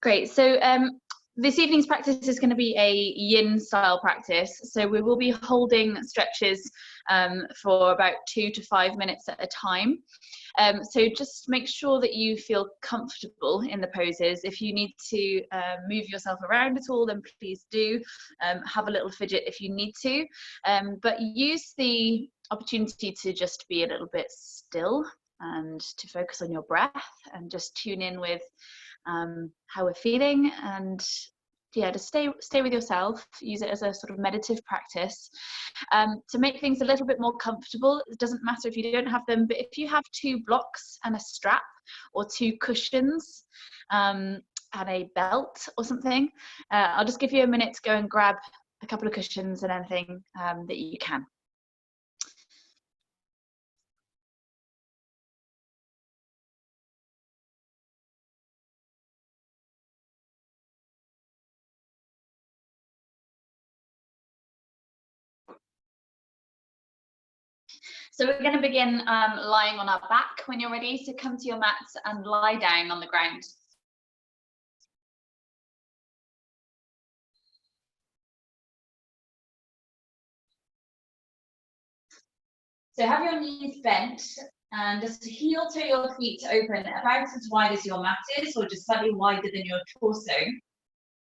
Great. So this evening's practice is going to be a yin style practice. So we will be holding stretches for about 2 to 5 minutes at a time. So just make sure that you feel comfortable in the poses. If you need to move yourself around at all, then please do. Have a little fidget if you need to. But use the opportunity to just be a little bit still and to focus on your breath and just tune in with how we're feeling, and yeah, just stay with yourself. Use it as a sort of meditative practice to make things a little bit more comfortable. It doesn't matter if you don't have them, but if you have 2 blocks and a strap or 2 cushions and a belt or something, I'll just give you a minute to go and grab a couple of cushions and anything that you can. So we're going to begin lying on our back. When you're ready, so come to your mat and lie down on the ground. So have your knees bent and just heel toe your feet open about as wide as your mat is, or just slightly wider than your torso.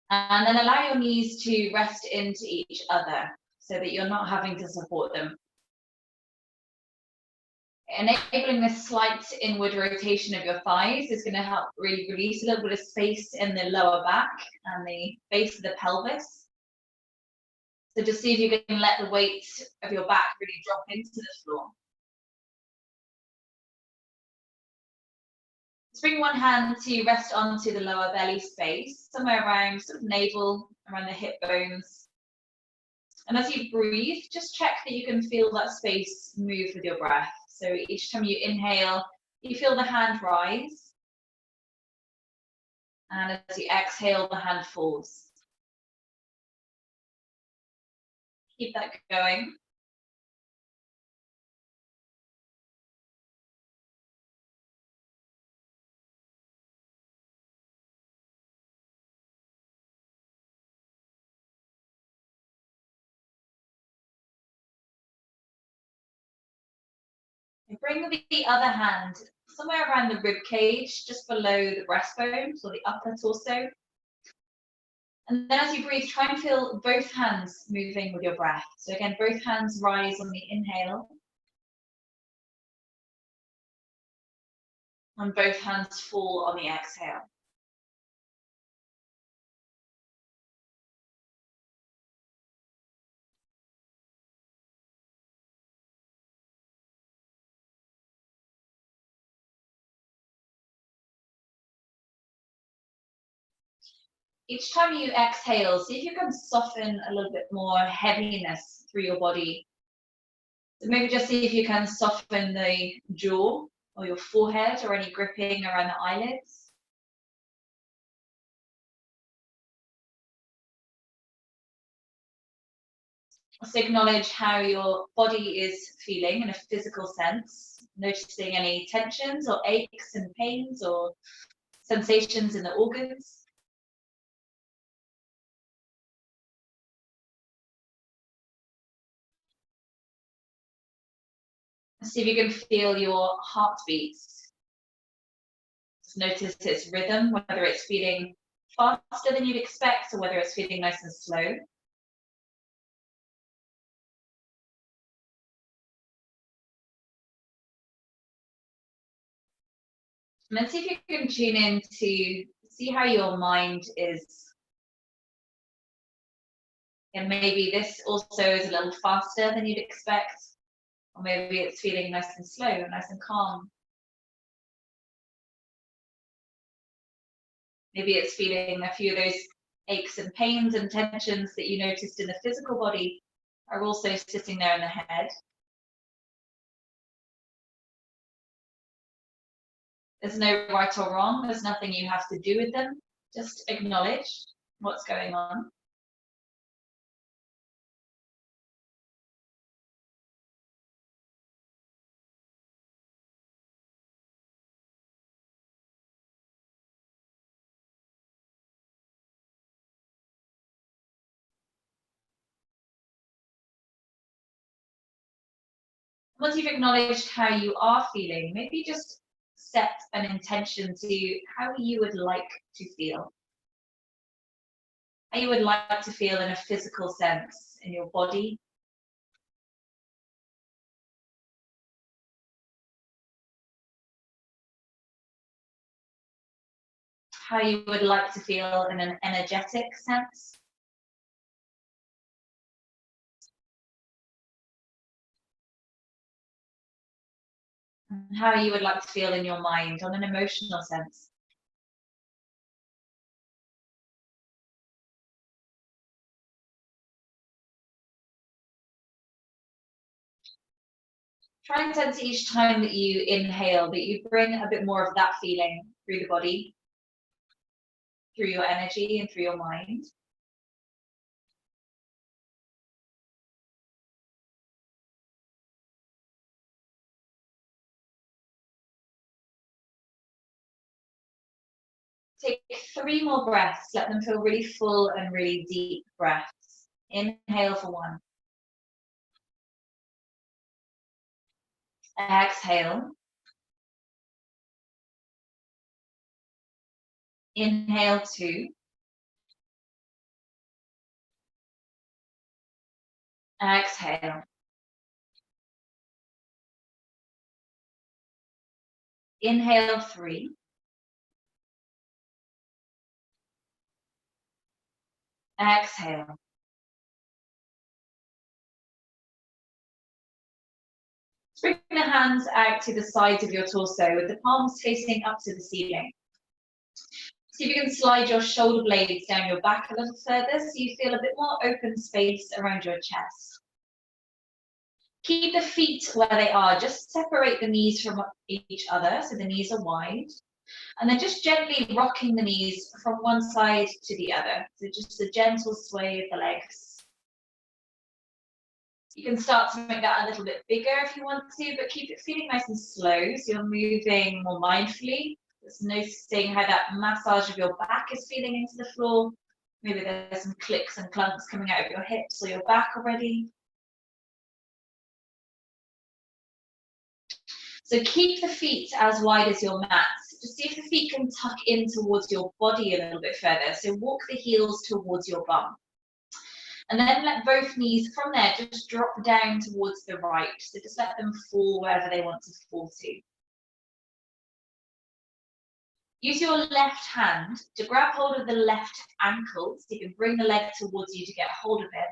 And then allow your knees to rest into each other so that you're not having to support them. Enabling this slight inward rotation of your thighs is going to help really release a little bit of space in the lower back and the base of the pelvis. So just see if you can let the weight of your back really drop into the floor. Just bring one hand to rest onto the lower belly space, somewhere around sort of navel, around the hip bones. And as you breathe, just check that you can feel that space move with your breath. So each time you inhale, you feel the hand rise. And as you exhale, the hand falls. Keep that going. Bring the other hand somewhere around the rib cage, just below the breastbone, or the upper torso. And then as you breathe, try and feel both hands moving with your breath. So again, both hands rise on the inhale. And both hands fall on the exhale. Each time you exhale, see if you can soften a little bit more heaviness through your body. So maybe just see if you can soften the jaw or your forehead or any gripping around the eyelids. Also acknowledge how your body is feeling in a physical sense, noticing any tensions or aches and pains or sensations in the organs. See if you can feel your heartbeats. Just notice its rhythm, whether it's feeling faster than you'd expect or whether it's feeling nice and slow. And then see if you can tune in to see how your mind is. And maybe this also is a little faster than you'd expect, or maybe it's feeling nice and slow, nice and calm. Maybe it's feeling a few of those aches and pains and tensions that you noticed in the physical body are also sitting there in the head. There's no right or wrong. There's nothing you have to do with them. Just acknowledge what's going on. Once you've acknowledged how you are feeling, maybe just set an intention to how you would like to feel. How you would like to feel in a physical sense, in your body. How you would like to feel in an energetic sense. And how you would like to feel in your mind on an emotional sense. Try and sense each time that you inhale that you bring a bit more of that feeling through the body, through your energy and through your mind. Take 3 more breaths, let them feel really full and really deep breaths. Inhale for 1. Exhale. Inhale 2. Exhale. Inhale 3. Exhale. Bring the hands out to the sides of your torso with the palms facing up to the ceiling. See if you can slide your shoulder blades down your back a little further so you feel a bit more open space around your chest. Keep the feet where they are, just separate the knees from each other so the knees are wide. And then just gently rocking the knees from one side to the other. So just a gentle sway of the legs. You can start to make that a little bit bigger if you want to, but keep it feeling nice and slow so you're moving more mindfully. Just noticing how that massage of your back is feeling into the floor. Maybe there's some clicks and clunks coming out of your hips or your back already. So keep the feet as wide as your mat. Just see if the feet can tuck in towards your body a little bit further. So walk the heels towards your bum. And then let both knees from there just drop down towards the right. So just let them fall wherever they want to fall to. Use your left hand to grab hold of the left ankle, so you can bring the leg towards you to get hold of it.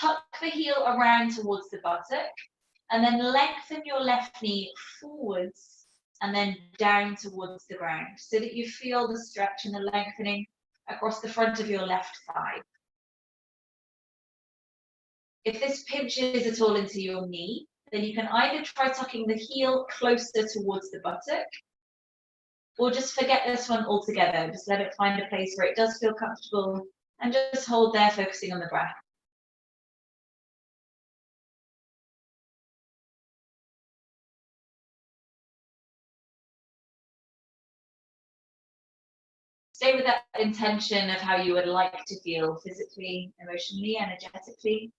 Tuck the heel around towards the buttock, and then lengthen your left knee forwards and then down towards the ground so that you feel the stretch and the lengthening across the front of your left thigh. If this pinches at all into your knee, then you can either try tucking the heel closer towards the buttock, or just forget this one altogether. Just let it find a place where it does feel comfortable and just hold there, focusing on the breath. Stay with that intention of how you would like to feel physically, emotionally, energetically.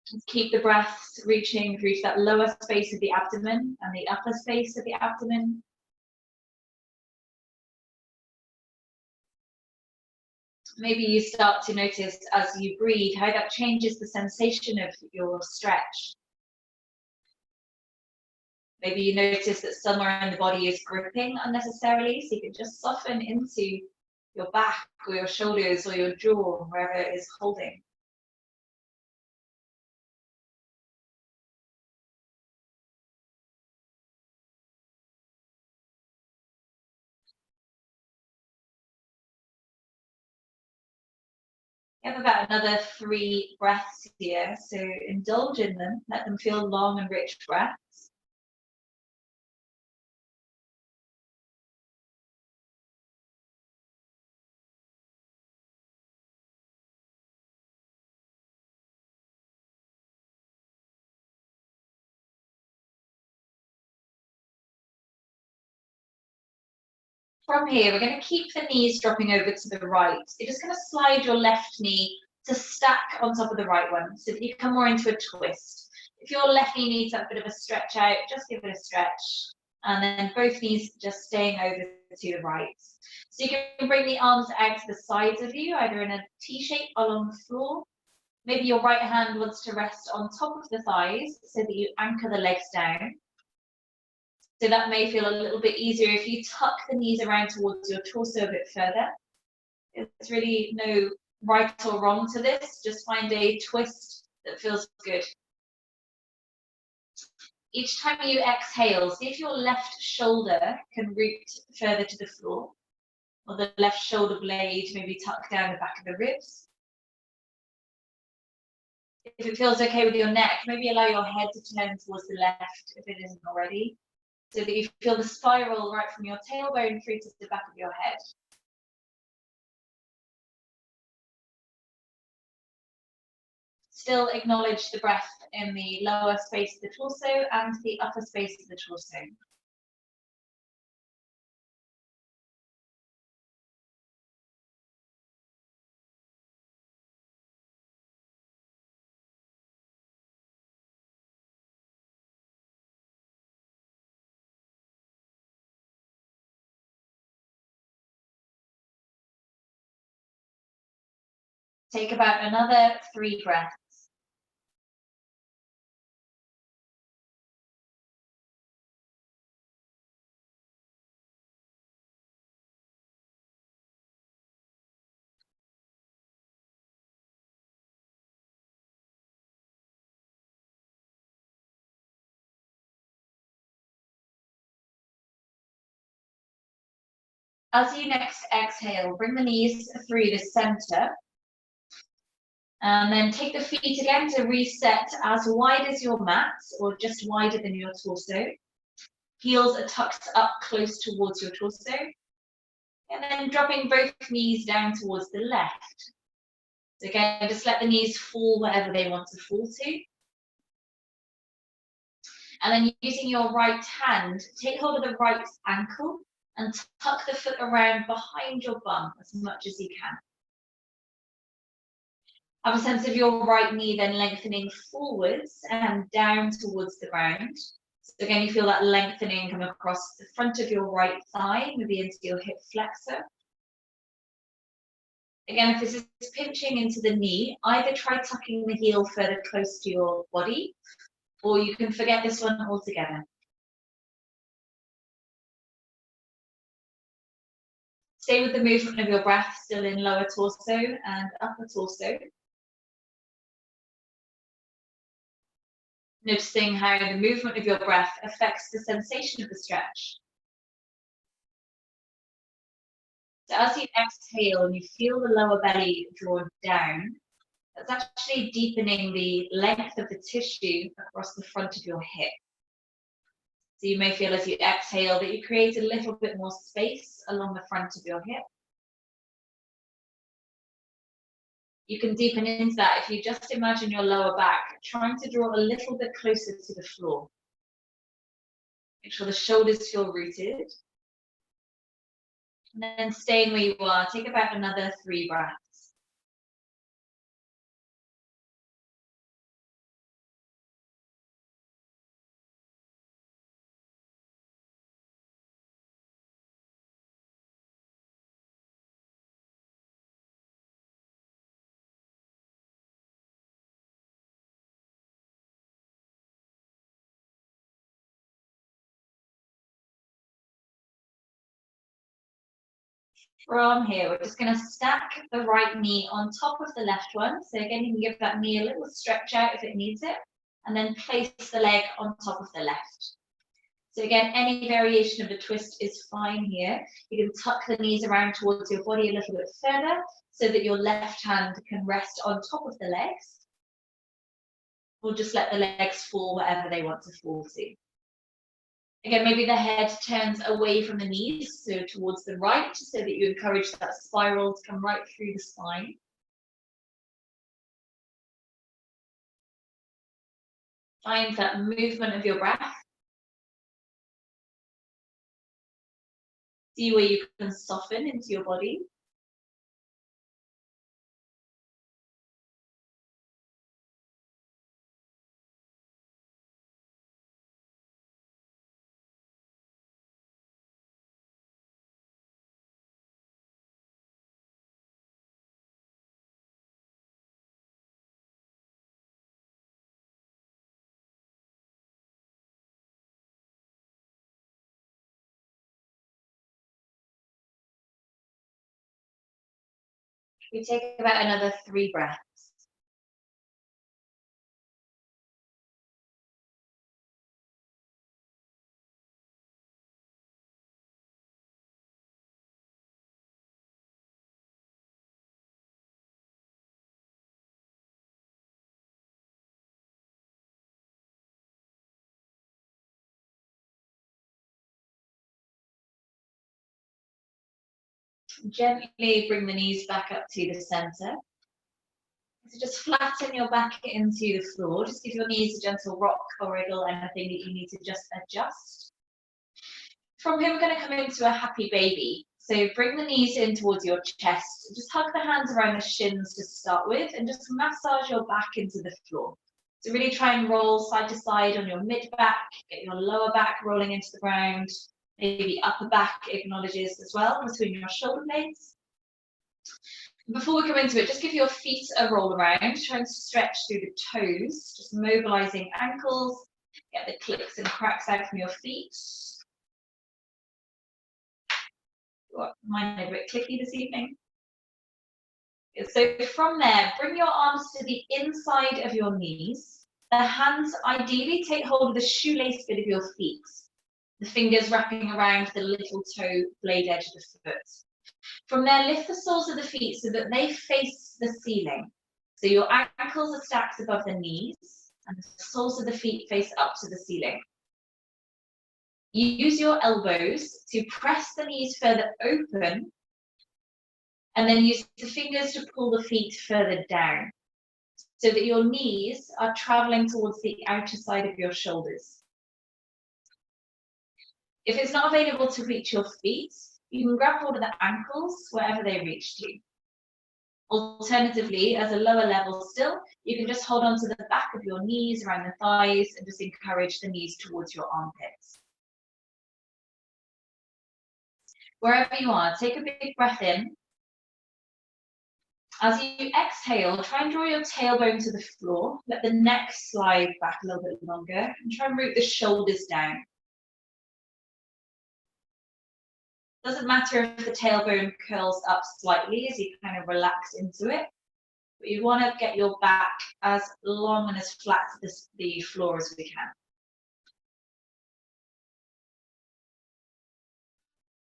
Just keep the breaths reaching through to that lower space of the abdomen and the upper space of the abdomen. Maybe you start to notice as you breathe how that changes the sensation of your stretch. Maybe you notice that somewhere in the body is gripping unnecessarily, so you can just soften into your back or your shoulders or your jaw, wherever it is holding. You have about another 3 breaths here, so indulge in them, let them feel long and rich breaths. From here, we're going to keep the knees dropping over to the right. You're just going to slide your left knee to stack on top of the right one so that you come more into a twist. If your left knee needs a bit of a stretch out, just give it a stretch. And then both knees just staying over to the right. So you can bring the arms out to the sides of you, either in a T shape along the floor. Maybe your right hand wants to rest on top of the thighs so that you anchor the legs down. So that may feel a little bit easier if you tuck the knees around towards your torso a bit further. There's really no right or wrong to this, just find a twist that feels good. Each time you exhale, see if your left shoulder can root further to the floor, or the left shoulder blade maybe tuck down the back of the ribs. If it feels okay with your neck, maybe allow your head to turn towards the left if it isn't already, so that you feel the spiral right from your tailbone through to the back of your head. Still acknowledge the breath in the lower space of the torso and the upper space of the torso. Take about another 3 breaths. As you next exhale, bring the knees through the center. And then take the feet again to reset as wide as your mat, or just wider than your torso. Heels are tucked up close towards your torso. And then dropping both knees down towards the left. So again, just let the knees fall wherever they want to fall to. And then using your right hand, take hold of the right ankle and tuck the foot around behind your bum as much as you can. Have a sense of your right knee then lengthening forwards and down towards the ground. So again, you feel that lengthening come across the front of your right thigh, maybe into your hip flexor. Again, if this is pinching into the knee, either try tucking the heel further close to your body, or you can forget this one altogether. Stay with the movement of your breath, still in lower torso and upper torso. Noticing how the movement of your breath affects the sensation of the stretch. So as you exhale and you feel the lower belly draw down, that's actually deepening the length of the tissue across the front of your hip. So you may feel as you exhale that you create a little bit more space along the front of your hip. You can deepen into that if you just imagine your lower back trying to draw a little bit closer to the floor. Make sure the shoulders feel rooted. And then staying where you are, take about another 3 breaths. From here, we're just going to stack the right knee on top of the left one. So again, you can give that knee a little stretch out if it needs it, and then place the leg on top of the left. So again, any variation of the twist is fine here. You can tuck the knees around towards your body a little bit further so that your left hand can rest on top of the legs, or just let the legs fall wherever they want to fall to. Again, maybe the head turns away from the knees, so towards the right, so that you encourage that spiral to come right through the spine. Find that movement of your breath. See where you can soften into your body. We take about another 3 breaths. Gently bring the knees back up to the center. So just flatten your back into the floor. Just give your knees a gentle rock or wriggle, anything that you need to just adjust. From here, we're going to come into a happy baby. So bring the knees in towards your chest. Just hug the hands around the shins to start with, and just massage your back into the floor. So really try and roll side to side on your mid back, get your lower back rolling into the ground. Maybe upper back acknowledges as well between your shoulder blades. Before we come into it, just give your feet a roll around, try and stretch through the toes, just mobilizing ankles, get the clicks and cracks out from your feet. Mine are a bit clicky this evening. So from there, bring your arms to the inside of your knees. The hands ideally take hold of the shoelace bit of your feet. The fingers wrapping around the little toe blade edge of the foot. From there, lift the soles of the feet so that they face the ceiling. So your ankles are stacked above the knees, and the soles of the feet face up to the ceiling. You use your elbows to press the knees further open, and then use the fingers to pull the feet further down, so that your knees are traveling towards the outer side of your shoulders. If it's not available to reach your feet, you can grab hold of the ankles wherever they reach you. Alternatively, as a lower level still, you can just hold on to the back of your knees, around the thighs, and just encourage the knees towards your armpits. Wherever you are, take a big breath in. As you exhale, try and draw your tailbone to the floor. Let the neck slide back a little bit longer, and try and root the shoulders down. Doesn't matter if the tailbone curls up slightly as you kind of relax into it, but you want to get your back as long and as flat to the floor as we can.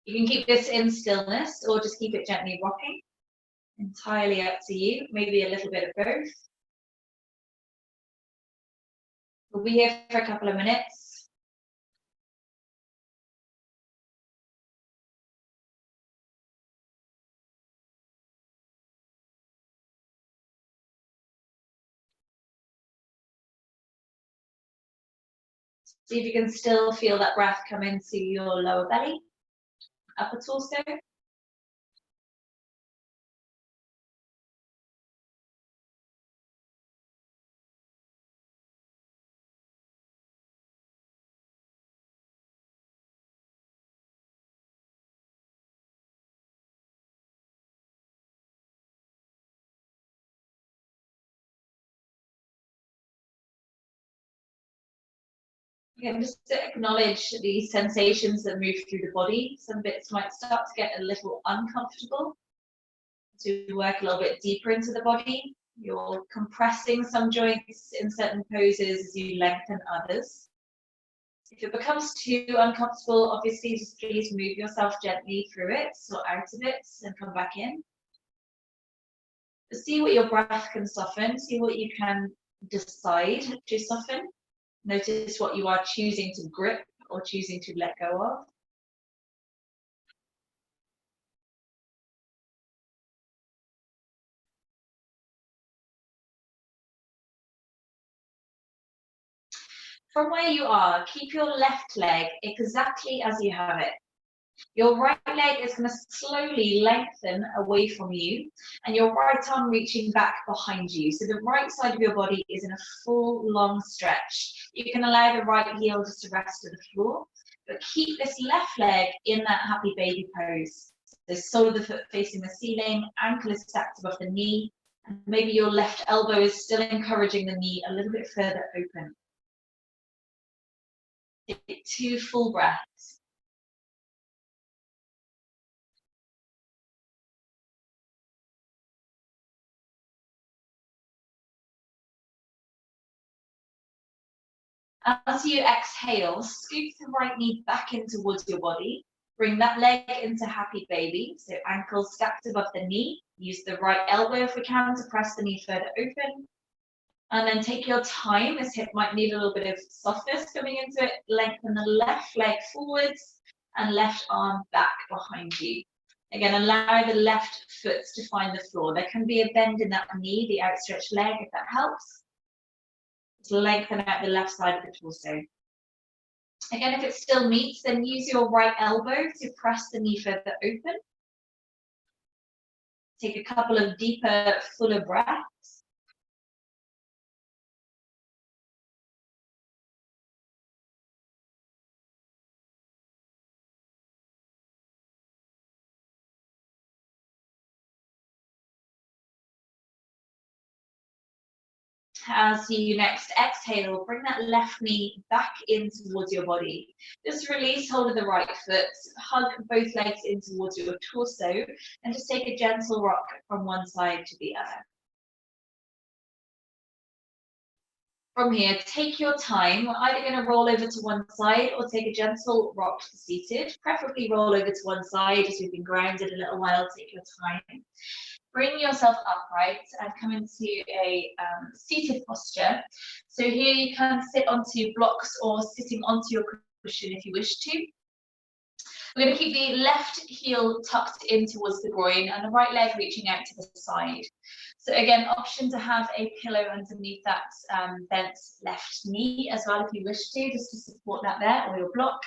You can keep this in stillness or just keep it gently rocking. Entirely up to you, maybe a little bit of both. We'll be here for a couple of minutes. See if you can still feel that breath come into your lower belly, upper torso. Again, just to acknowledge the sensations that move through the body. Some bits might start to get a little uncomfortable. To work a little bit deeper into the body. You're compressing some joints in certain poses as you lengthen others. If it becomes too uncomfortable, obviously just please move yourself gently through it or out of it and come back in. But see what your breath can soften, see what you can decide to soften. Notice what you are choosing to grip or choosing to let go of. From where you are, keep your left leg exactly as you have it. Your right leg is going to slowly lengthen away from you, and your right arm reaching back behind you. So the right side of your body is in a full, long stretch. You can allow the right heel just to rest to the floor, but keep this left leg in that happy baby pose. The sole of the foot facing the ceiling, ankle is stacked above the knee, and maybe your left elbow is still encouraging the knee a little bit further open. Take 2 full breaths. As you exhale, scoop the right knee back in towards your body. Bring that leg into happy baby, so ankles stacked above the knee. Use the right elbow if we can to press the knee further open. And then take your time, this hip might need a little bit of softness coming into it. Lengthen the left leg forwards and left arm back behind you. Again, allow the left foot to find the floor. There can be a bend in that knee, the outstretched leg, if that helps. To lengthen out the left side of the torso. Again, if it still meets, then use your right elbow to press the knee further open. Take a couple of deeper, fuller breaths. As you next exhale, bring that left knee back in towards your body. Just release hold of the right foot, hug both legs in towards your torso, and just take a gentle rock from one side to the other. From here, take your time. We're either going to roll over to one side or take a gentle rock to seated. Preferably roll over to one side as we've been grounded a little while. Take your time. Bring yourself upright and come into a seated posture. So here you can sit onto blocks or sitting onto your cushion if you wish to. We're going to keep the left heel tucked in towards the groin and the right leg reaching out to the side. So again, option to have a pillow underneath that bent left knee as well if you wish to, just to support that there, or your block.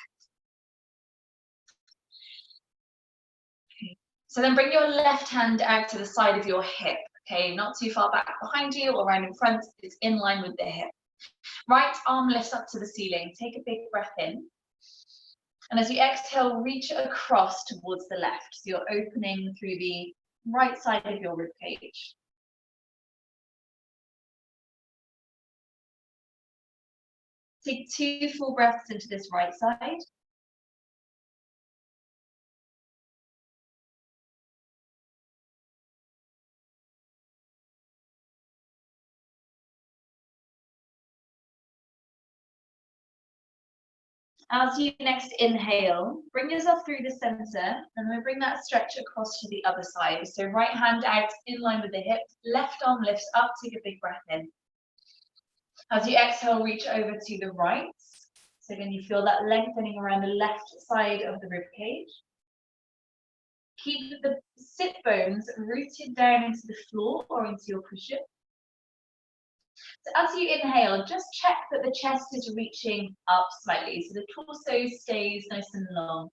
So then bring your left hand out to the side of your hip, okay? Not too far back behind you or around in front, it's in line with the hip. Right arm lifts up to the ceiling, take a big breath in. And as you exhale, reach across towards the left. So you're opening through the right side of your ribcage. Take 2 full breaths into this right side. As you next inhale, bring yourself through the center and then bring that stretch across to the other side. So right hand out in line with the hip, left arm lifts up, take a big breath in. As you exhale, reach over to the right. So again, you feel that lengthening around the left side of the rib cage. Keep the sit bones rooted down into the floor or into your cushion. So as you inhale, just check that the chest is reaching up slightly, so the torso stays nice and long.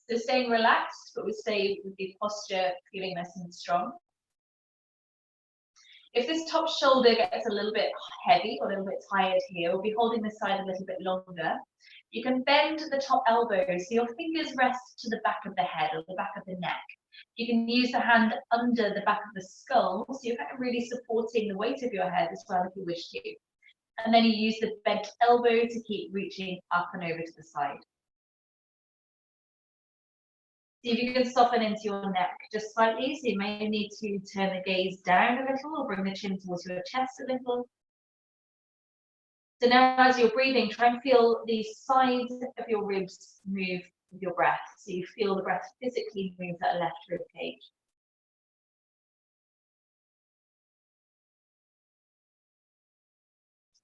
So staying relaxed, but we stay with the posture feeling nice and strong. If this top shoulder gets a little bit heavy or a little bit tired here, we'll be holding this side a little bit longer. You can bend the top elbow so your fingers rest to the back of the head or the back of the neck. You can use the hand under the back of the skull, so you're kind of really supporting the weight of your head as well if you wish to. And then you use the bent elbow to keep reaching up and over to the side. See if you can soften into your neck just slightly, so you may need to turn the gaze down a little or bring the chin towards your chest a little. So now as you're breathing, try and feel the sides of your ribs move with your breath. So you feel the breath physically move that left rib cage.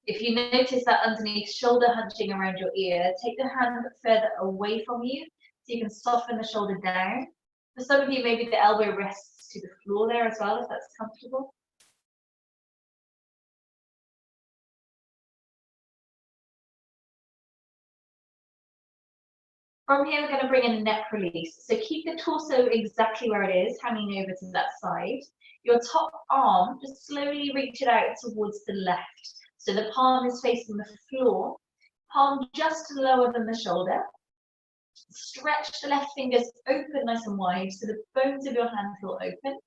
If you notice that underneath shoulder hunching around your ear, take the hand further away from you so you can soften the shoulder down. For some of you, maybe the elbow rests to the floor there as well, if that's comfortable. From here, we're going to bring in a neck release. So keep the torso exactly where it is, hanging over to that side. Your top arm, just slowly reach it out towards the left. So the palm is facing the floor, palm just lower than the shoulder. Stretch the left fingers open nice and wide so the bones of your hand feel open.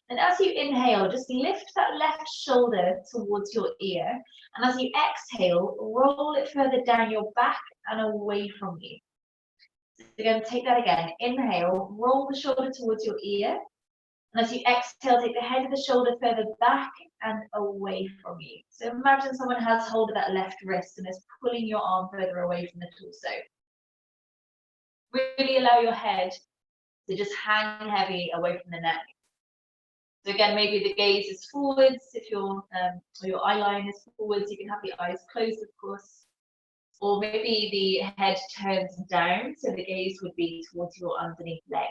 And as you inhale, just lift that left shoulder towards your ear. And as you exhale, roll it further down your back and away from you. So you're going to take that again. Inhale, roll the shoulder towards your ear. And as you exhale, take the head of the shoulder further back and away from you. So imagine someone has hold of that left wrist and is pulling your arm further away from the torso. Really allow your head to just hang heavy away from the neck. So again, maybe the gaze is forwards, if or your eye line is forwards, you can have the eyes closed, of course. Or maybe the head turns down, so the gaze would be towards your underneath leg.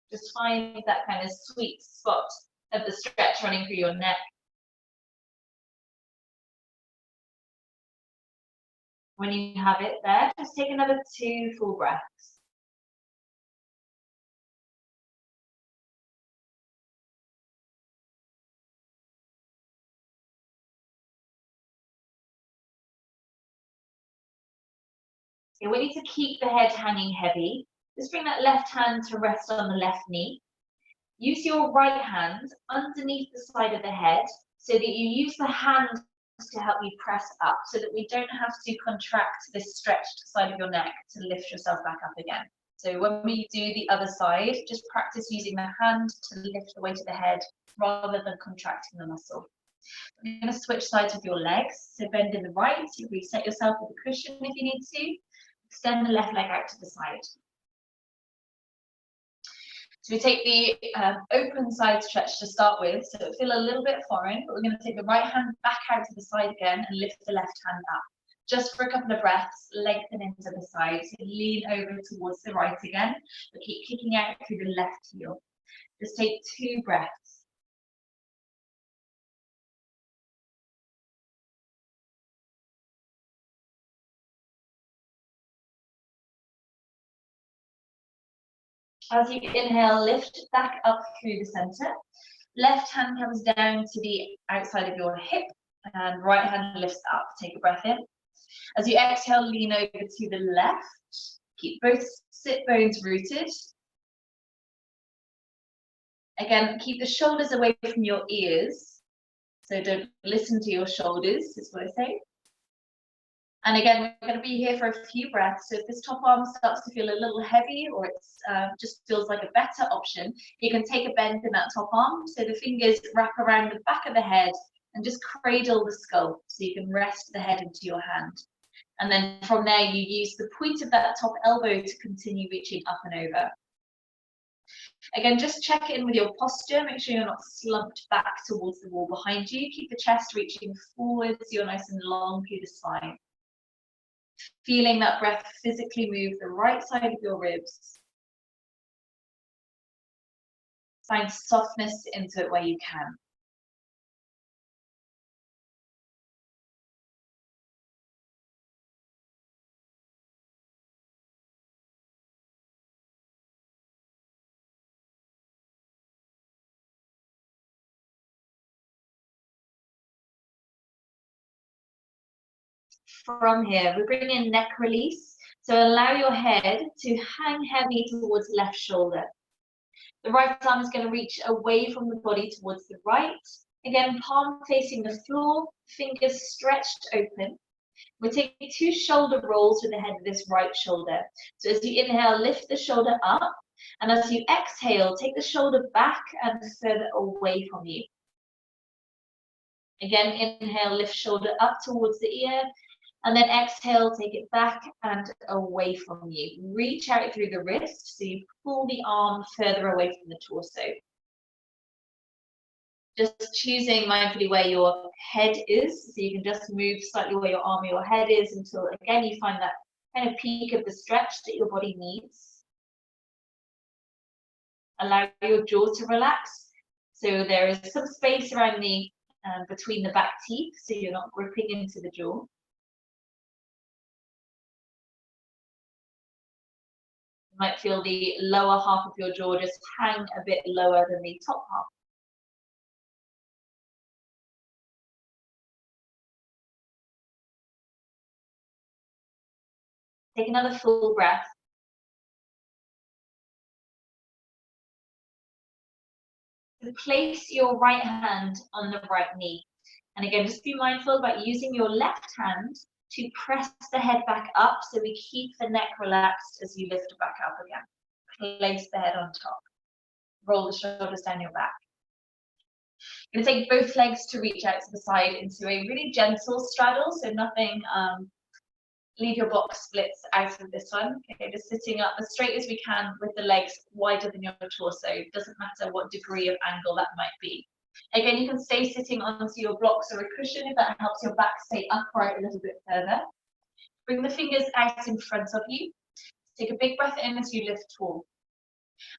Just find that kind of sweet spot of the stretch running through your neck. When you have it there, just take another 2 full breaths. Okay, we need to keep the head hanging heavy. Just bring that left hand to rest on the left knee. Use your right hand underneath the side of the head so that you use the hand to help you press up so that we don't have to contract this stretched side of your neck to lift yourself back up again. So when we do the other side, just practice using the hand to lift the weight of the head rather than contracting the muscle. You're going to switch sides with your legs. So bend in the right, you reset yourself with a cushion if you need to. Extend the left leg out to the side. So we take the open side stretch to start with, so it'll feel a little bit foreign, but we're going to take the right hand back out to the side again and lift the left hand up. Just for a couple of breaths, lengthen into the side, so lean over towards the right again, but keep kicking out through the left heel. Just take 2 breaths. As you inhale, lift back up through the center. Left hand comes down to the outside of your hip and right hand lifts up. Take a breath in. As you exhale, lean over to the left. Keep both sit bones rooted. Again, keep the shoulders away from your ears. So don't listen to your shoulders, is what I say. And again, we're going to be here for a few breaths. So if this top arm starts to feel a little heavy or it just feels like a better option, you can take a bend in that top arm. So the fingers wrap around the back of the head and just cradle the skull. So you can rest the head into your hand. And then from there, you use the point of that top elbow to continue reaching up and over. Again, just check in with your posture. Make sure you're not slumped back towards the wall behind you. Keep the chest reaching forward so you're nice and long through the spine. Feeling that breath physically move the right side of your ribs. Find softness into it where you can. From here, we bring in neck release. So allow your head to hang heavy towards left shoulder. The right arm is going to reach away from the body towards the right. Again, palm facing the floor, fingers stretched open. We're taking 2 shoulder rolls with the head of this right shoulder. So as you inhale, lift the shoulder up. And as you exhale, take the shoulder back and further away from you. Again, inhale, lift shoulder up towards the ear. And then exhale, take it back and away from you. Reach out through the wrist, so you pull the arm further away from the torso. Just choosing mindfully where your head is, so you can just move slightly where your arm or your head is until, again, you find that kind of peak of the stretch that your body needs. Allow your jaw to relax. So there is some space around the, between the back teeth, so you're not gripping into the jaw. might feel the lower half of your jaw just hang a bit lower than the top half. Take another full breath. Place your right hand on the right knee. And again, just be mindful about using your left hand to press the head back up so we keep the neck relaxed as you lift it back up again. Place the head on top. Roll the shoulders down your back. You're going to take both legs to reach out to the side into a really gentle straddle, so nothing, leave your box splits out of this one. Okay, just sitting up as straight as we can with the legs wider than your torso. It doesn't matter what degree of angle that might be. Again, you can stay sitting onto your blocks or a cushion if that helps your back stay upright a little bit further. Bring the fingers out in front of you. Take a big breath in as you lift tall.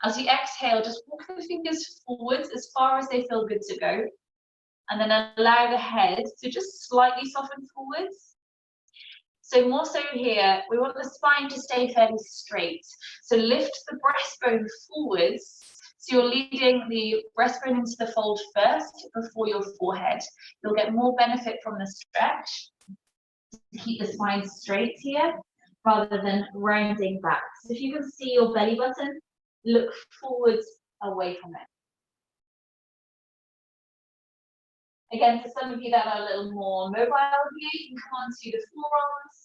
As you exhale, just walk the fingers forwards as far as they feel good to go. And then allow the head to just slightly soften forwards. So more so here, we want the spine to stay fairly straight. So lift the breastbone forwards. So you're leading the breastbone into the fold first before your forehead. You'll get more benefit from the stretch to keep the spine straight here rather than rounding back. So if you can see your belly button, look forwards away from it. Again, for some of you that are a little more mobile here, you can come onto the forearms.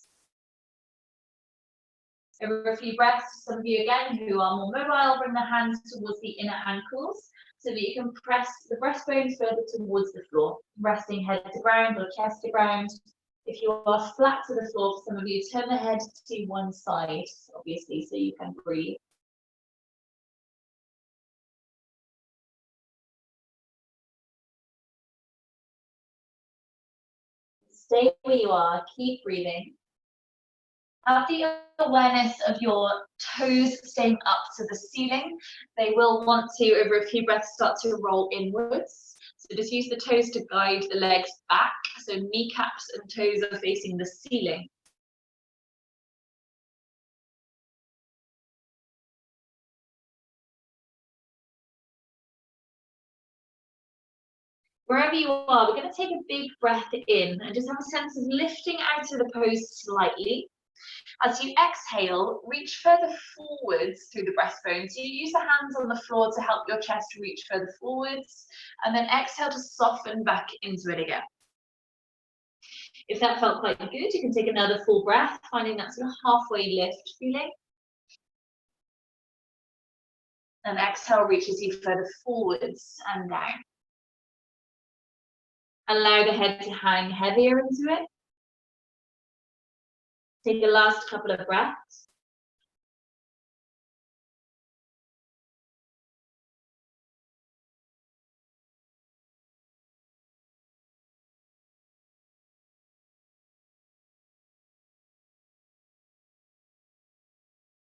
Over a few breaths, some of you again who are more mobile, bring the hands towards the inner ankles so that you can press the breastbone further towards the floor, resting head to ground or chest to ground. If you are flat to the floor, for some of you, turn the head to one side, obviously, so you can breathe. Stay where you are, keep breathing. Have the awareness of your toes staying up to the ceiling. They will want to, over a few breaths, start to roll inwards. So just use the toes to guide the legs back. So kneecaps and toes are facing the ceiling. Wherever you are, we're going to take a big breath in and just have a sense of lifting out of the pose slightly. As you exhale, reach further forwards through the breastbone. So you use the hands on the floor to help your chest reach further forwards, and then exhale to soften back into it again. If that felt quite good, you can take another full breath, finding that sort of halfway lift feeling. And exhale reaches you further forwards and down. Allow the head to hang heavier into it. Take the last couple of breaths.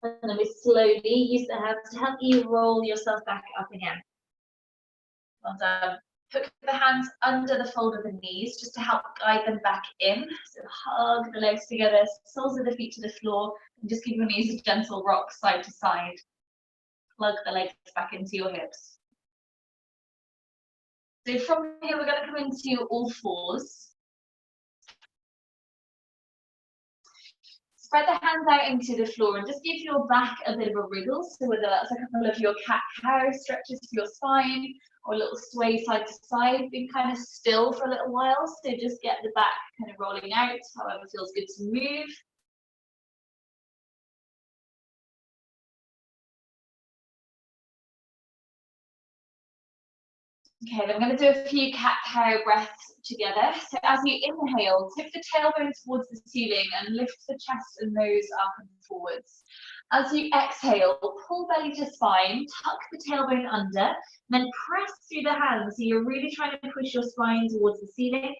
And then we slowly use the hands to help you roll yourself back up again. Well done. Hook the hands under the fold of the knees just to help guide them back in. So hug the legs together, soles of the feet to the floor, and just give your knees a gentle rock side to side. Plug the legs back into your hips. So from here, we're going to come into all fours. Spread the hands out into the floor and just give your back a bit of a wriggle. So whether that's a couple of your cat-cow stretches for your spine or a little sway side to side, be kind of still for a little while. So just get the back kind of rolling out, however feels good to move. Okay, then I'm going to do a few cat-cow breaths together. So as you inhale, tip the tailbone towards the ceiling and lift the chest and nose up and forwards. As you exhale, pull belly to spine, tuck the tailbone under, then press through the hands. So you're really trying to push your spine towards the ceiling.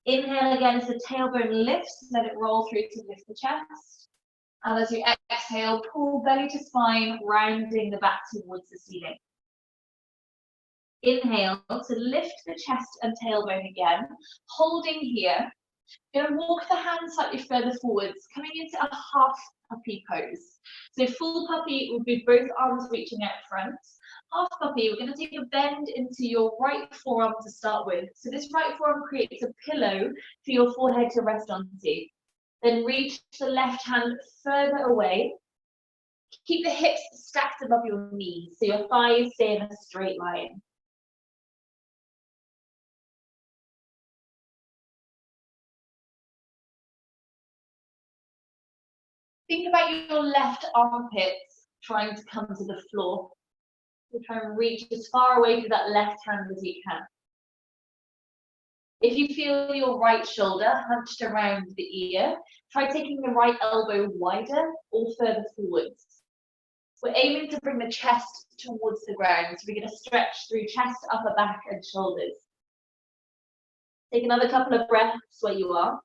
Inhale again as the tailbone lifts, let it roll through to lift the chest. And as you exhale, pull belly to spine, rounding the back towards the ceiling. Inhale to lift the chest and tailbone again, holding here. You're going to walk the hands slightly further forwards, coming into a half puppy pose. So full puppy would be both arms reaching out front. Half puppy, we're going to take a bend into your right forearm to start with. So this right forearm creates a pillow for your forehead to rest onto. Then reach the left hand further away. Keep the hips stacked above your knees, so your thighs stay in a straight line. Think about your left armpits trying to come to the floor. So try and reach as far away to that left hand as you can. If you feel your right shoulder hunched around the ear, try taking the right elbow wider or further forwards. We're aiming to bring the chest towards the ground, so we're going to stretch through chest, upper back and shoulders. Take another couple of breaths where you are.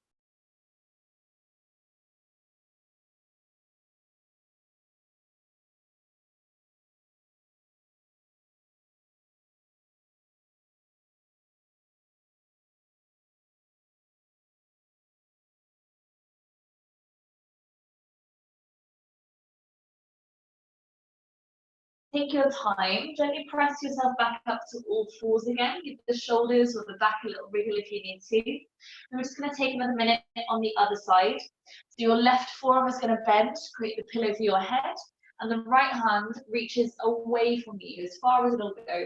Take your time, gently press yourself back up to all fours again. Give the shoulders or the back a little wriggle if you need to. And we're just going to take another minute on the other side. So your left forearm is going to bend, create the pillow for your head, and the right hand reaches away from you as far as it'll go.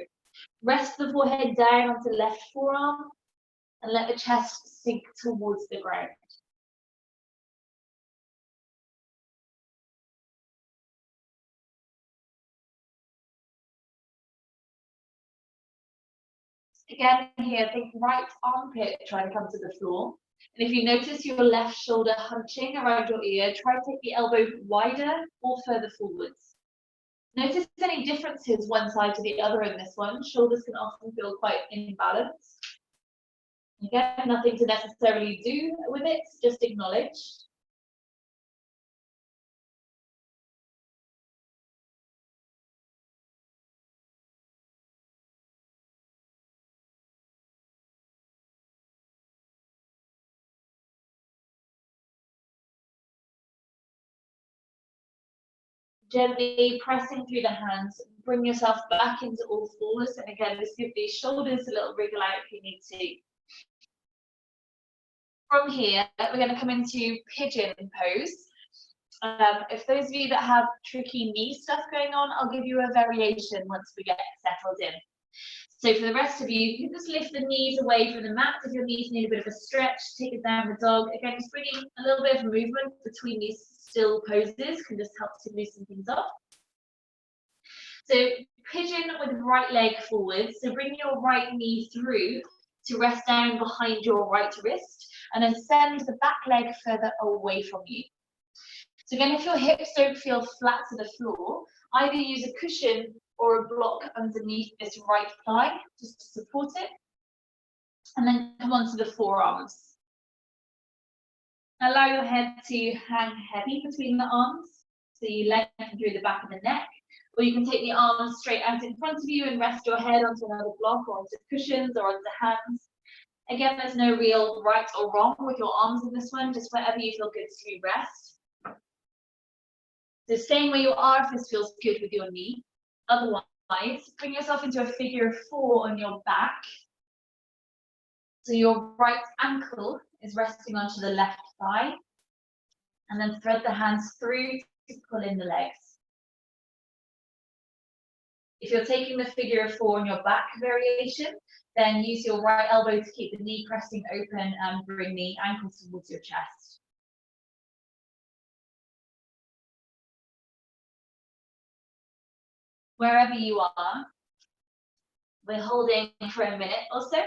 Rest the forehead down onto the left forearm and let the chest sink towards the ground. Again, here, think right armpit trying to come to the floor. And if you notice your left shoulder hunching around your ear, try to take the elbow wider or further forwards. Notice any differences one side to the other in this one. Shoulders can often feel quite imbalanced. Again, nothing to necessarily do with it, just acknowledge. Gently pressing through the hands, bring yourself back into all fours. And again, just give these shoulders a little wriggle out if you need to. From here, we're going to come into pigeon pose. If those of you that have tricky knee stuff going on, I'll give you a variation once we get settled in. So for the rest of you, you can just lift the knees away from the mat. If your knees need a bit of a stretch, take it down the dog. Again, just bringing a little bit of movement between these still poses can just help to loosen things up. So pigeon with right leg forward. So bring your right knee through to rest down behind your right wrist and then send the back leg further away from you. So again, if your hips don't feel flat to the floor, either use a cushion or a block underneath this right thigh just to support it. And then come onto the forearms. Allow your head to hang heavy between the arms. So you lengthen through the back of the neck. Or you can take the arms straight out in front of you and rest your head onto another block or onto cushions or onto hands. Again, there's no real right or wrong with your arms in this one, just wherever you feel good to rest. So staying where you are if this feels good with your knee. Otherwise, bring yourself into a figure of 4 on your back. So your right ankle is resting onto the left thigh. And then thread the hands through to pull in the legs. If you're taking the figure of 4 on your back variation, then use your right elbow to keep the knee pressing open and bring the ankle towards your chest. Wherever you are, we're holding for a minute or so.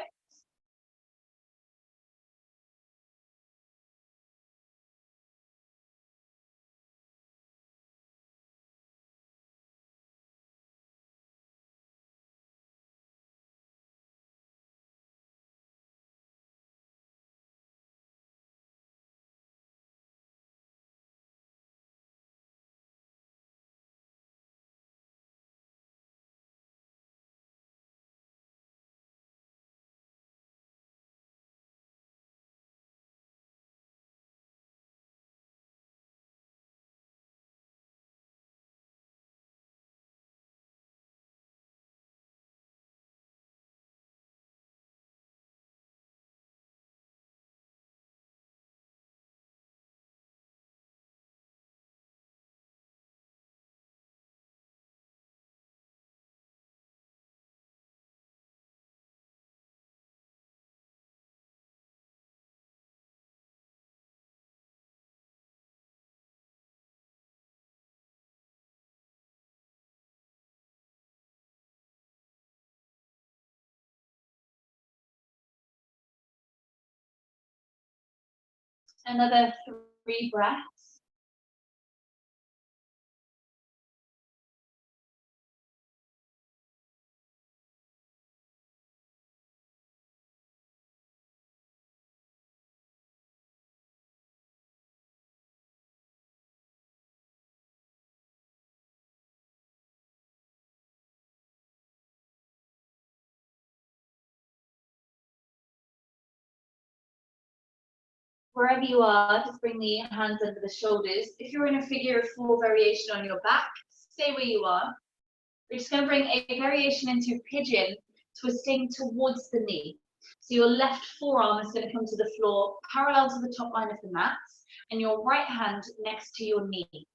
Another 3 breaths. Wherever you are, just bring the hands under the shoulders. If you're in a figure of 4 variation on your back, stay where you are. We're just going to bring a variation into pigeon, twisting towards the knee. So your left forearm is going to come to the floor, parallel to the top line of the mat, and your right hand next to your knee.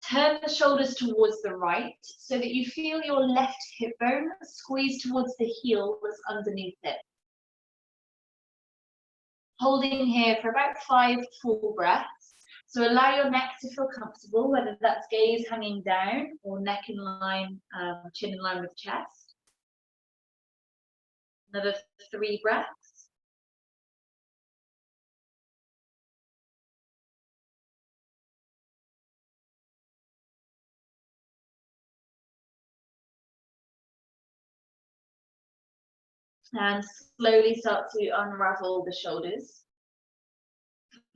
Turn the shoulders towards the right so that you feel your left hip bone squeeze towards the heel that's underneath it. Holding here for about 5 full breaths. So allow your neck to feel comfortable, whether that's gaze hanging down or neck in line, chin in line with chest. Another 3 breaths. And slowly start to unravel the shoulders.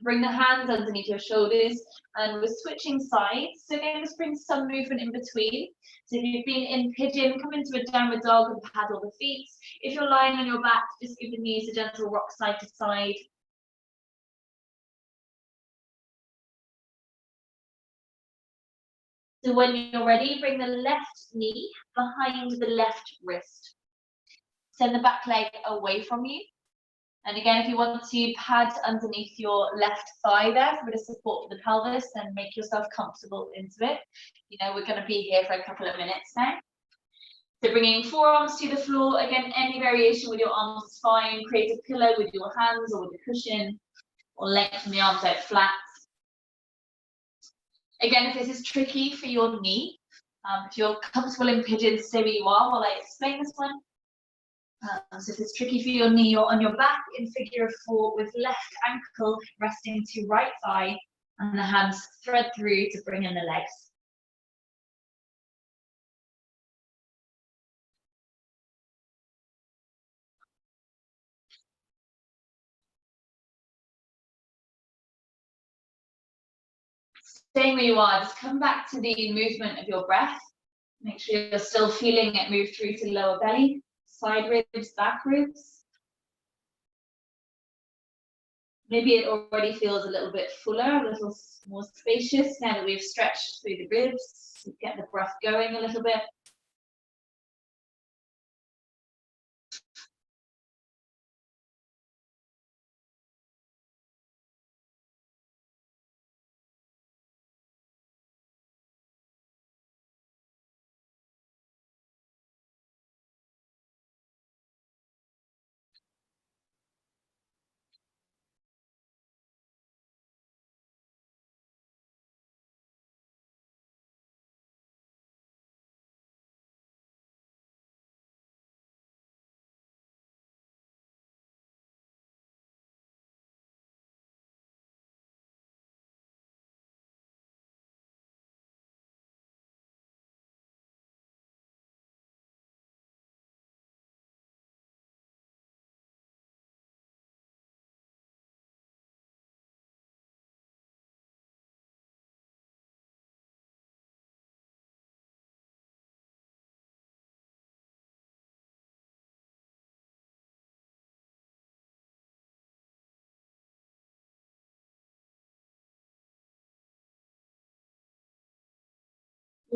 Bring the hands underneath your shoulders, and we're switching sides. So again, just bring some movement in between. So if you've been in pigeon, come into a downward dog and paddle the feet. If you're lying on your back, just give the knees a gentle rock side to side. So when you're ready, bring the left knee behind the left wrist. Send the back leg away from you. And again, if you want to pad underneath your left thigh there for a bit of support for the pelvis, then make yourself comfortable into it. You know, we're going to be here for a couple of minutes now. So bringing forearms to the floor. Again, any variation with your arms is fine. Create a pillow with your hands or with a cushion, or lengthen the arms out flat. Again, if this is tricky for your knee, if you're comfortable in pigeon, stay where you are while I explain this one. So if it's tricky for your knee, you're on your back in figure of 4 with left ankle resting to right thigh, and the hands thread through to bring in the legs. Staying where you are, just come back to the movement of your breath. Make sure you're still feeling it move through to lower belly, side ribs, back ribs. Maybe it already feels a little bit fuller, a little more spacious now that we've stretched through the ribs. Get the breath going a little bit.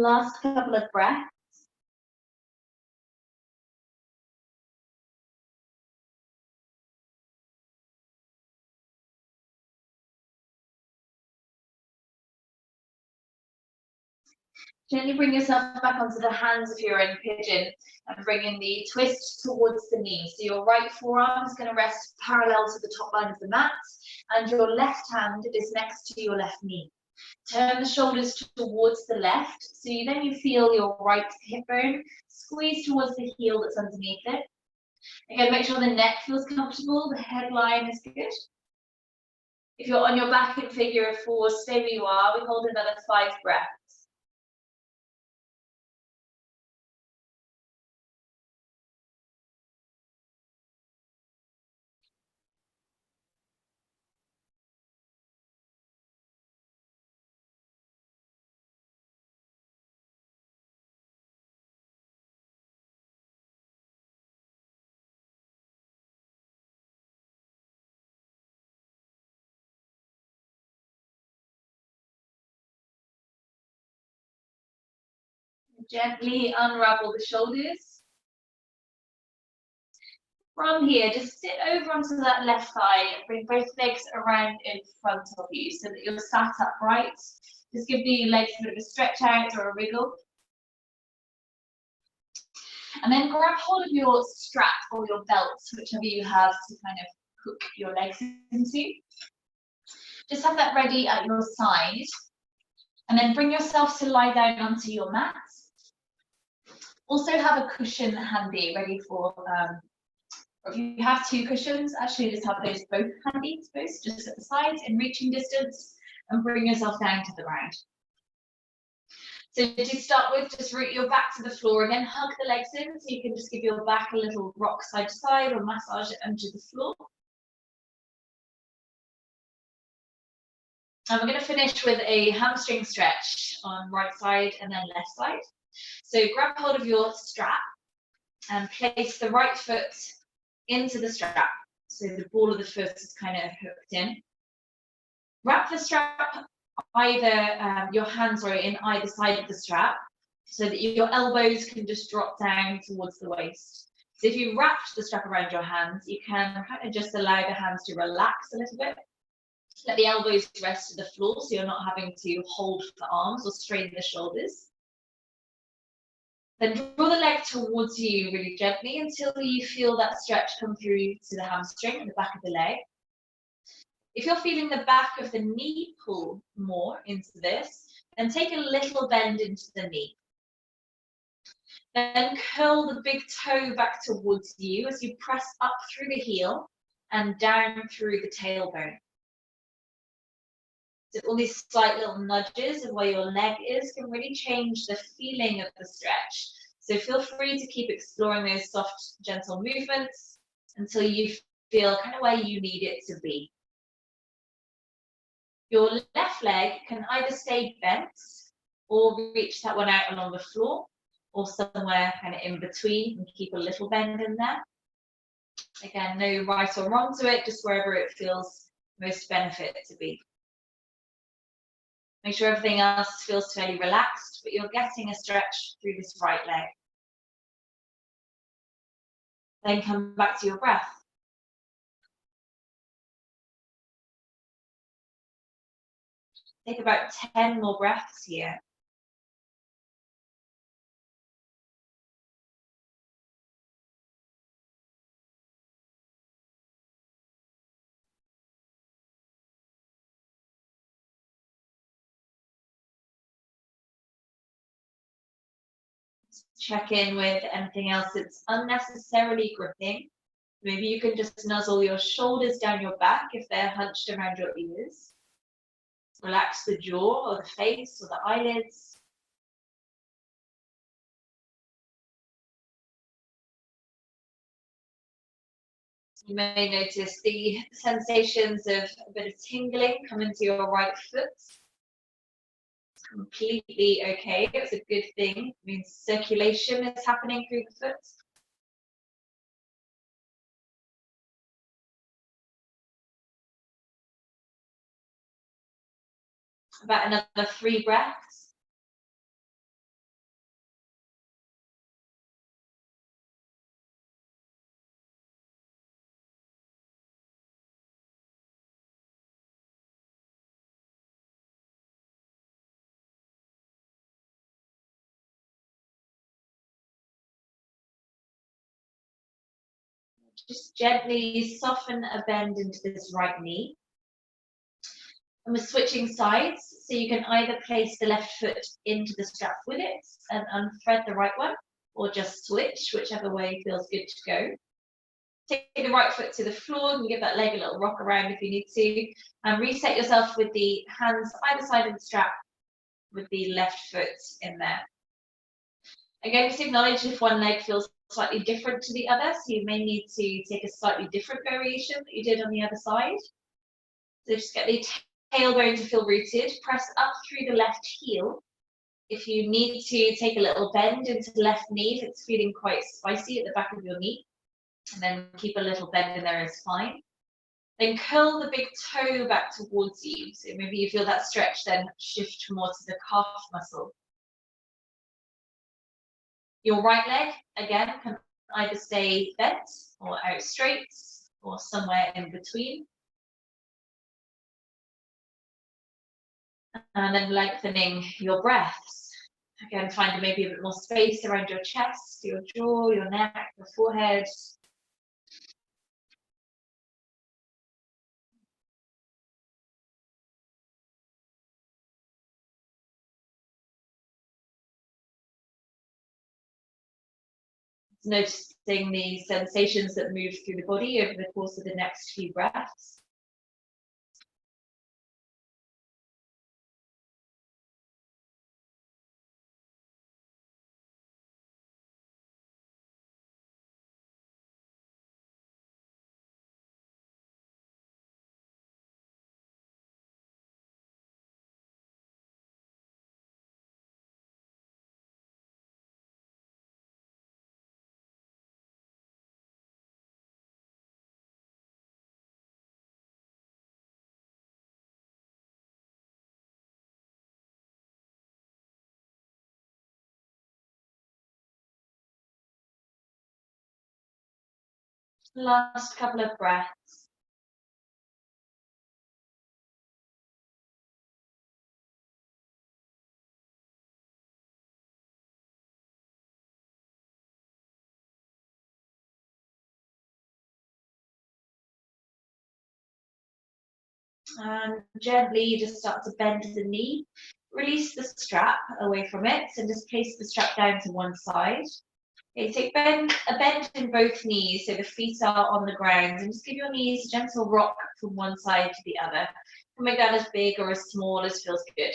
Last couple of breaths. Gently bring yourself back onto the hands if you're in pigeon, and bring in the twist towards the knee. So your right forearm is going to rest parallel to the top line of the mat, and your left hand is next to your left knee. Turn the shoulders towards the left, so then you feel your right hip bone squeeze towards the heel that's underneath it. Again, make sure the neck feels comfortable, the headline is good. If you're on your back in figure of 4, stay where you are. We hold another 5 breaths. Gently unravel the shoulders. From here, just sit over onto that left thigh and bring both legs around in front of you so that you're sat upright. Just give the legs a bit of a stretch out or a wriggle. And then grab hold of your strap or your belt, whichever you have to kind of hook your legs into. Just have that ready at your side. And then bring yourself to lie down onto your mat. Also have a cushion handy, ready for, or if you have 2 cushions, actually just have those both handy, suppose, just at the sides in reaching distance, and bring yourself down to the ground. So to start with, just root your back to the floor and then hug the legs in, so you can just give your back a little rock side to side or massage it under the floor. And we're going to finish with a hamstring stretch on right side and then left side. So grab hold of your strap and place the right foot into the strap. So the ball of the foot is kind of hooked in. Wrap the strap either your hands are in either side of the strap so that your elbows can just drop down towards the waist. So if you wrap the strap around your hands, you can kind of just allow the hands to relax a little bit. Let the elbows rest to the floor so you're not having to hold the arms or strain the shoulders. Then draw the leg towards you really gently until you feel that stretch come through to the hamstring and the back of the leg. If you're feeling the back of the knee pull more into this, then take a little bend into the knee. Then curl the big toe back towards you as you press up through the heel and down through the tailbone. So all these slight little nudges of where your leg is can really change the feeling of the stretch. So feel free to keep exploring those soft, gentle movements until you feel kind of where you need it to be. Your left leg can either stay bent or reach that one out along the floor or somewhere kind of in between and keep a little bend in there. Again, no right or wrong to it, just wherever it feels most benefit to be. Make sure everything else feels fairly relaxed, but you're getting a stretch through this right leg. Then come back to your breath. Take about 10 more breaths here. Check in with anything else that's unnecessarily gripping. Maybe you can just nuzzle your shoulders down your back if they're hunched around your ears. Relax the jaw or the face or the eyelids. You may notice the sensations of a bit of tingling come into your right foot. Completely okay. It's a good thing. It means circulation is happening through the foot. About another 3 breaths. Just gently soften a bend into this right knee. And we're switching sides, so you can either place the left foot into the strap with it and unthread the right one, or just switch, whichever way feels good to go. Take the right foot to the floor and give that leg a little rock around if you need to. And reset yourself with the hands either side of the strap with the left foot in there. Again, just acknowledge if one leg feels slightly different to the other, so you may need to take a slightly different variation that you did on the other side. So just get the tailbone to feel rooted, press up through the left heel. If you need to take a little bend into the left knee, if it's feeling quite spicy at the back of your knee, and then keep a little bend in there is fine. Then curl the big toe back towards you. So maybe you feel that stretch, then shift more to the calf muscle. Your right leg, again, can either stay bent or out straight or somewhere in between. And then lengthening your breaths. Again, find maybe a bit more space around your chest, your jaw, your neck, your forehead. Noticing the sensations that move through the body over the course of the next few breaths. Last couple of breaths. And gently just start to bend the knee. Release the strap away from it and just place the strap down to one side. Okay, take a bend in both knees so the feet are on the ground, and just give your knees a gentle rock from one side to the other. You can make that as big or as small as feels good.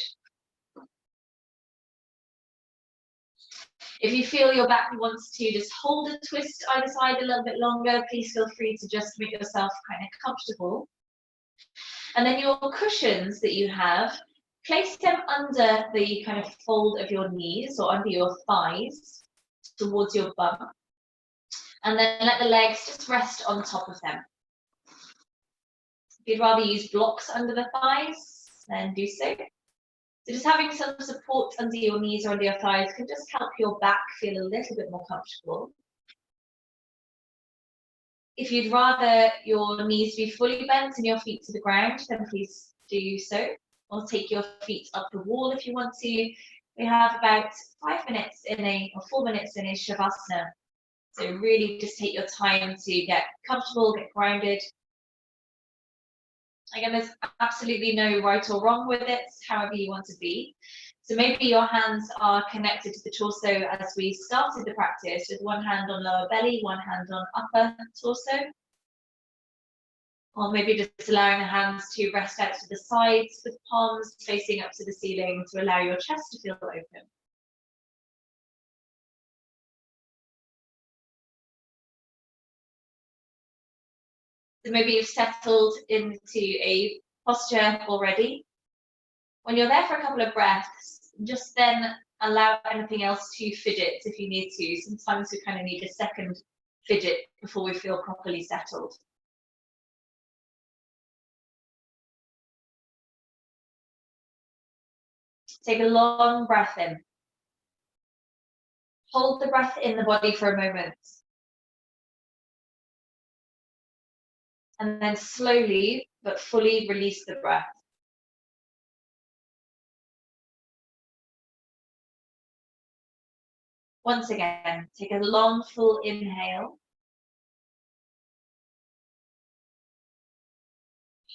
If you feel your back wants to just hold a twist either side a little bit longer, please feel free to just make yourself kind of comfortable. And then your cushions that you have, place them under the kind of fold of your knees or under your thighs towards your bum. And then let the legs just rest on top of them. If you'd rather use blocks under the thighs, then do so. So just having some support under your knees or under your thighs can just help your back feel a little bit more comfortable. If you'd rather your knees be fully bent and your feet to the ground, then please do so. Or take your feet up the wall if you want to. We have about 5 minutes or 4 minutes in a Shavasana. So really just take your time to get comfortable, get grounded. Again, there's absolutely no right or wrong with it, however you want to be. So maybe your hands are connected to the torso as we started the practice, with one hand on lower belly, one hand on upper torso. Or maybe just allowing the hands to rest out to the sides with palms facing up to the ceiling to allow your chest to feel open. So maybe you've settled into a posture already. When you're there for a couple of breaths, just then allow anything else to fidget if you need to. Sometimes we kind of need a second fidget before we feel properly settled. Take a long breath in. Hold the breath in the body for a moment. And then slowly but fully release the breath. Once again, take a long, full inhale.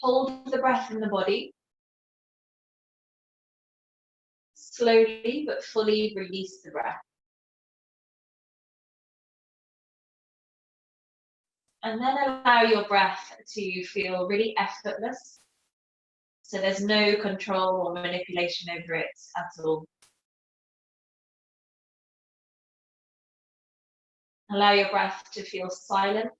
Hold the breath in the body. Slowly but fully release the breath. And then allow your breath to feel really effortless. So there's no control or manipulation over it at all. Allow your breath to feel silent.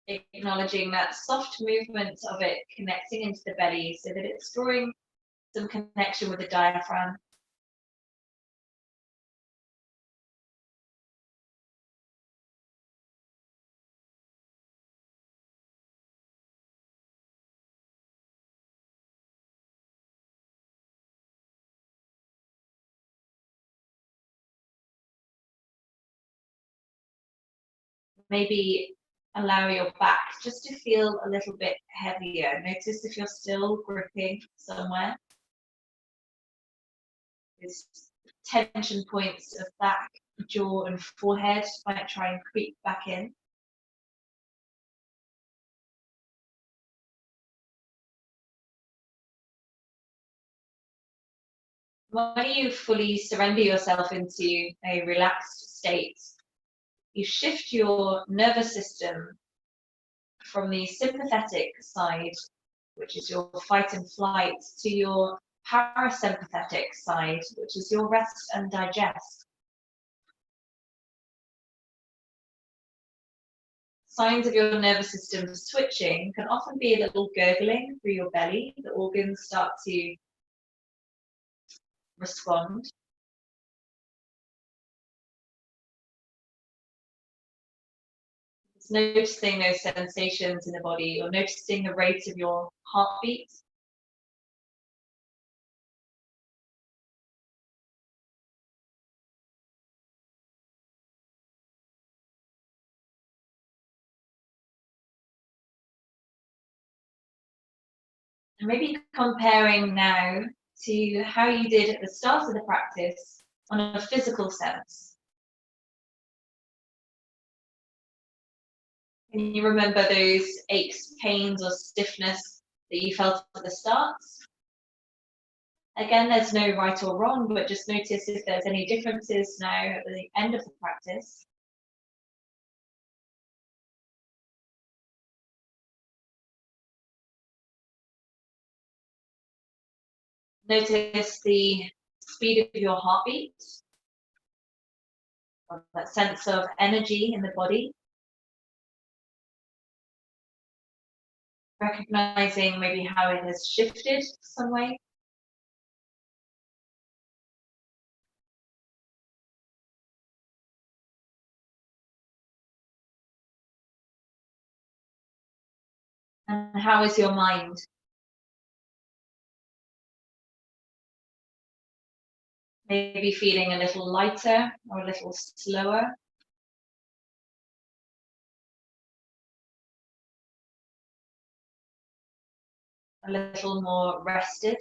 Acknowledging that soft movement of it connecting into the belly so that it's drawing some connection with the diaphragm. Maybe allow your back just to feel a little bit heavier. Notice if you're still gripping somewhere. There's tension points of back, jaw, and forehead might try and creep back in. When you fully surrender yourself into a relaxed state, you shift your nervous system from the sympathetic side, which is your fight and flight, to your parasympathetic side, which is your rest and digest. Signs of your nervous system switching can often be a little gurgling through your belly. The organs start to respond. It's noticing those sensations in the body, or noticing the rate of your heartbeat. And maybe comparing now to how you did at the start of the practice on a physical sense. Can you remember those aches, pains, or stiffness that you felt at the start? Again, there's no right or wrong, but just notice if there's any differences now at the end of the practice. Notice the speed of your heartbeat, that sense of energy in the body. Recognizing maybe how it has shifted some way. And how is your mind? Maybe feeling a little lighter or a little slower. A little more rested.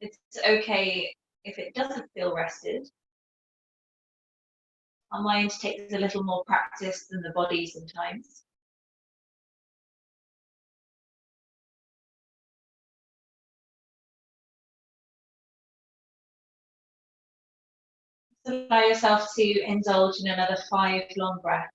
It's okay if it doesn't feel rested. Our mind takes a little more practice than the body sometimes. So allow yourself to indulge in another 5 long breaths.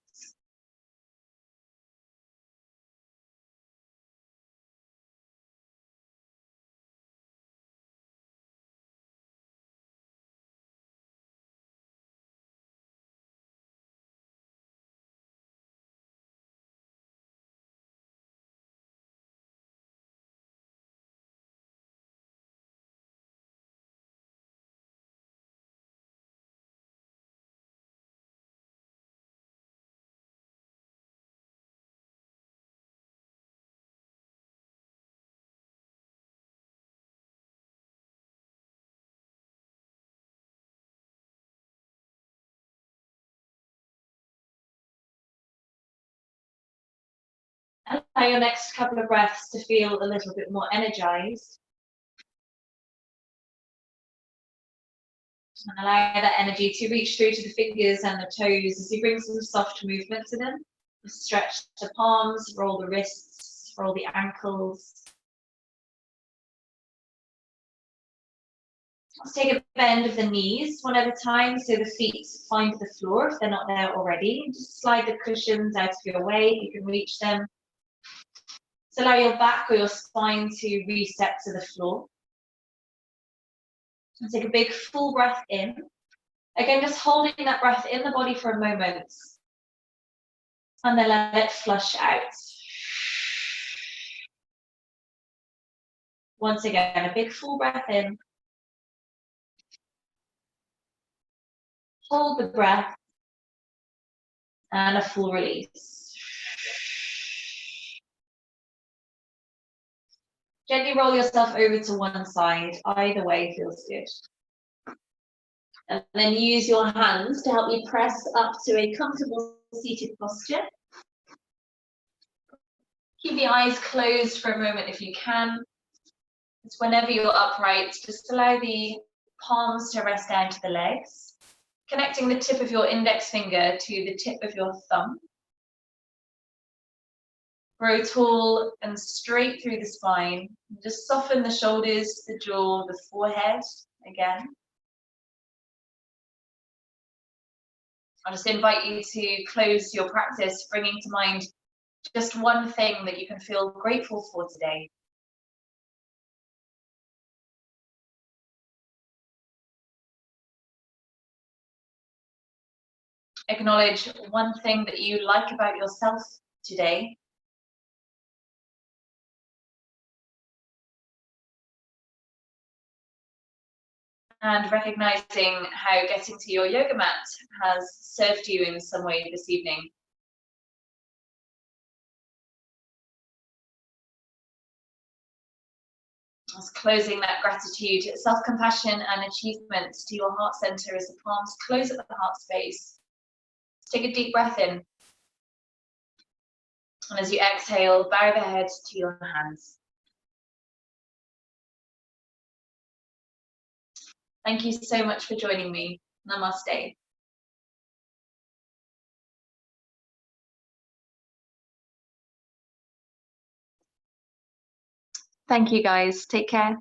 Allow your next couple of breaths to feel a little bit more energized. And allow that energy to reach through to the fingers and the toes as you bring some soft movement to them. Stretch the palms, roll the wrists, roll the ankles. Let's take a bend of the knees one at a time so the feet find the floor if they're not there already. Just slide the cushions out of your way if you can reach them. So allow your back or your spine to reset to the floor. And take a big full breath in. Again, just holding that breath in the body for a moment. And then let it flush out. Once again, a big full breath in. Hold the breath. And a full release. Gently roll yourself over to one side. Either way feels good. And then use your hands to help you press up to a comfortable seated posture. Keep the eyes closed for a moment if you can. It's whenever you're upright, just allow the palms to rest down to the legs, connecting the tip of your index finger to the tip of your thumb. Grow tall and straight through the spine. Just soften the shoulders, the jaw, the forehead again. I'll just invite you to close your practice, bringing to mind just one thing that you can feel grateful for today. Acknowledge one thing that you like about yourself today. And recognizing how getting to your yoga mat has served you in some way this evening. As closing that gratitude, self-compassion and achievement to your heart center as the palms close at the heart space. Take a deep breath in. And as you exhale, bow the head to your hands. Thank you so much for joining me. Namaste. Thank you guys. Take care.